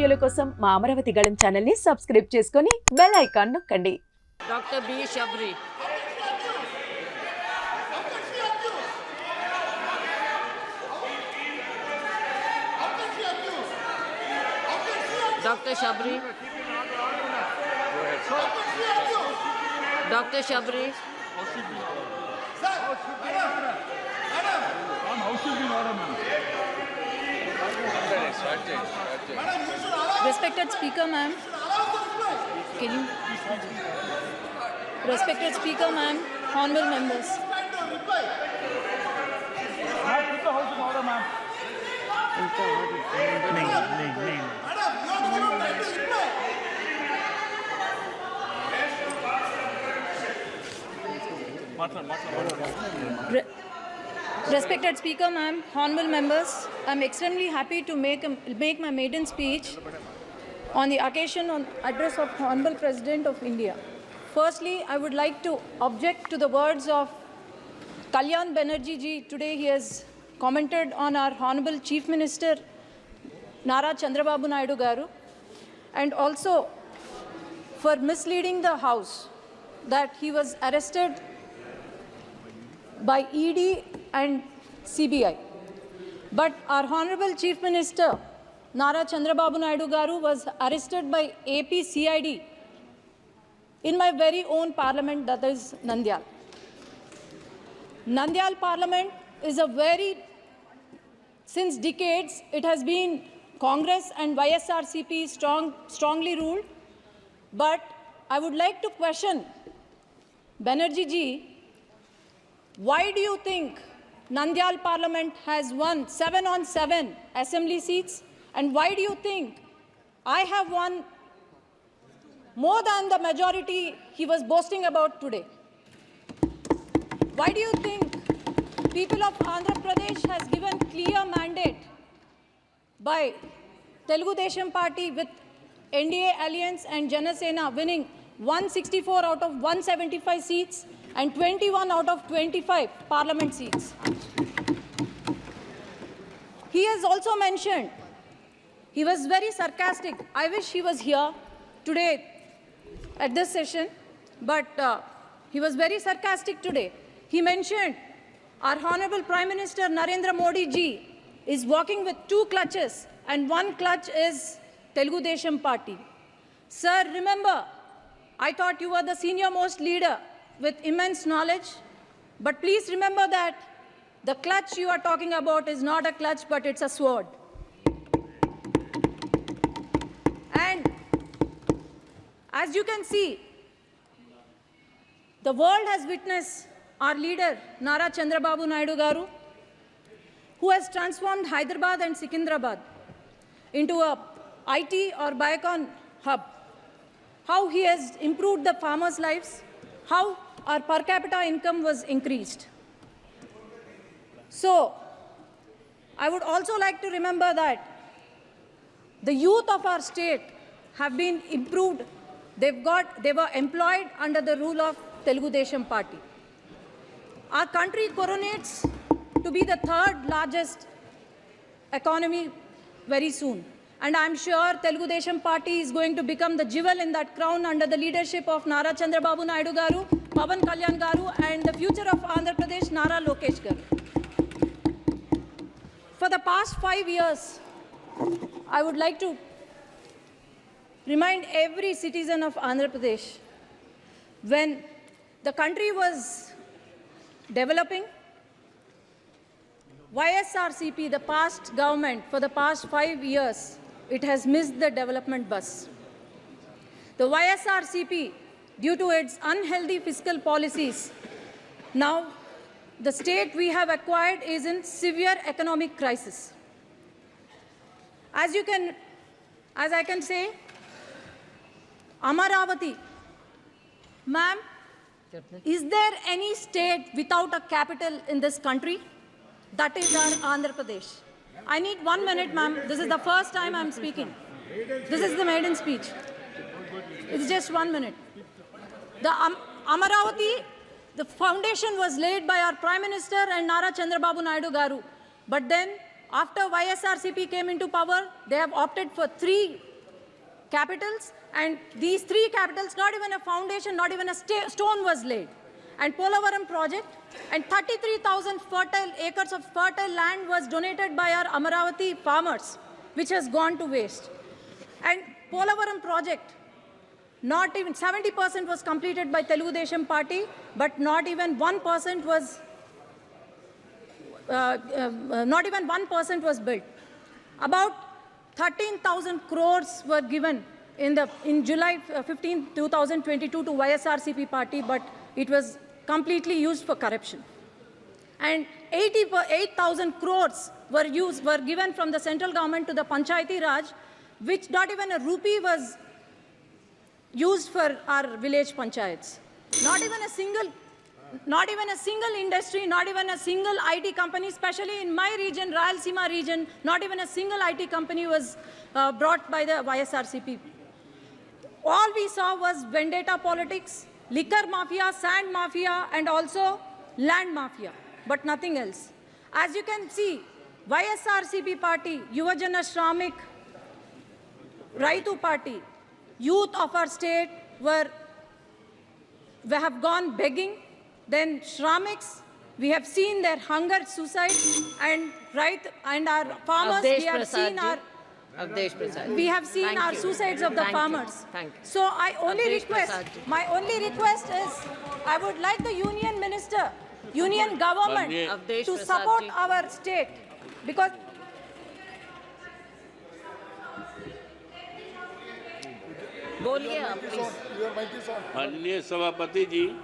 వీడియోల కోసం మా అమరావతి గళం ఛానల్ ని సబ్స్క్రైబ్ చేసుకొని బెల్ ఐకాన్ నొక్కండి. Doctor B Shabari. Doctor Shabari. Doctor Shabari. Respected Speaker, ma'am. Can you? Respected Speaker, ma'am. Honorable members. Respected Speaker, ma'am, honorable members, I'm extremely happy to make my maiden speech on the occasion on address of Honorable President of India. Firstly, I would like to object to the words of Kalyan Banerjee ji. Today he has commented on our Honorable Chief Minister Nara Chandrababu Naidu Garu, and also for misleading the House that he was arrested by ED and CBI. But our Honorable Chief Minister Nara Chandrababu Naidu Garu was arrested by AP CID in my very own parliament, that is Nandyal. Nandyal parliament is since decades, it has been Congress and YSRCP strongly ruled. But I would like to question Banerjee ji, why do you think Nandyal Parliament has won 7 on 7 assembly seats? And why do you think I have won more than the majority he was boasting about today? Why do you think people of Andhra Pradesh has given clear mandate by Telugu Desam Party with NDA Alliance and Janasena winning 164 out of 175 seats and 21 out of 25 parliament seats? He has also mentioned, he was very sarcastic. I wish he was here today at this session, but he was very sarcastic today. He mentioned our Honorable Prime Minister Narendra Modi ji is walking with 2 clutches, and 1 clutch is Telugu Desam Party. Sir, remember, I thought you were the senior most leader with immense knowledge, but please remember that the clutch you are talking about is not a clutch, but it's a sword. And as you can see, the world has witnessed our leader Nara Chandrababu Naidu Garu, who has transformed Hyderabad and Secunderabad into a IT or Biocon hub. How he has improved the farmers' lives, how our per capita income was increased. So, I would also like to remember that the youth of our state have been improved. They were employed under the rule of Telugu Desam Party. Our country coronates to be the 3rd largest economy very soon. And I'm sure Telugu Desam Party is going to become the jewel in that crown under the leadership of Nara Chandrababu Naidu Garu, Pawan Kalyan Garu, and the future of Andhra Pradesh, Nara Lokesh Garu. For the past 5 years, I would like to remind every citizen of Andhra Pradesh, when the country was developing, YSRCP, the past government, for the past 5 years, it has missed the development bus. The YSRCP, due to its unhealthy fiscal policies, now the state we have acquired is in severe economic crisis. As I can say, Amaravati, ma'am, is there any state without a capital in this country? That is our Andhra Pradesh. I need 1 minute, ma'am. This is the first time I'm speaking. This is the maiden speech. It's just 1 minute. The Amaravati, the foundation was laid by our Prime Minister and Nara Chandrababu Naidu Garu. But then, after YSRCP came into power, they have opted for 3 capitals, and these 3 capitals, not even a foundation, not even a stone was laid. And Polavaram project, and 33,000 fertile acres of fertile land was donated by our Amaravati farmers, which has gone to waste. And Polavaram project, not even 70% was completed by Telugu Desam Party, but not even 1% was built. About 13,000 crores were given in July 15, 2022 to YSRCP party, but it was completely used for corruption. And 8,000 crores were given from the central government to the Panchayati Raj, which not even a rupee was used for our village panchayats. Not even a single industry, not even a single IT company, especially in my region, Rayalaseema region, not even a single IT company was brought by the YSRCP. All we saw was vendetta politics, liquor mafia, sand mafia, and also land mafia, but nothing else. As you can see, YSRCP party, Yuvajana Shramik, Raitu party, youth of our state have gone begging. Then Shramiks, we have seen their hunger, suicide, and our farmers, we have seen our suicides of the farmers. Thank you. So my only request is, I would like the union minister, union government Avdesh to Prasad support ji. our state, because बोलिए आप please. माननीय सभापति जी,